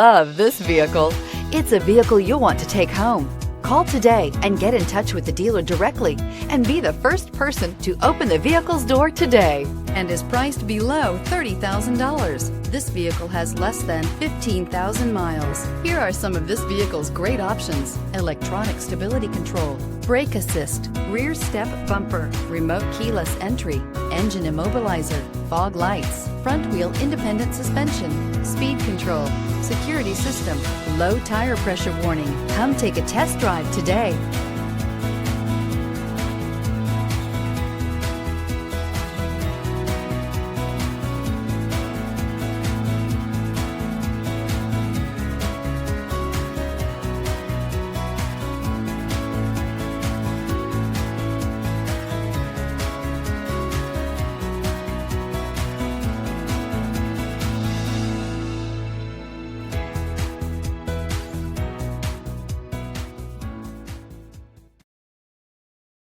Love this vehicle. It's a vehicle you'll want to take home. Call today and get in touch with the dealer directly and be the first person to open the vehicle's door today, and is priced below $30,000. This vehicle has less than 15,000 miles. Here are some of this vehicle's great options: electronic stability control, brake assist, rear step bumper, remote keyless entry, engine immobilizer, fog lights, front wheel independent suspension, speed control, security system, low tire pressure warning. Come take a test drive today.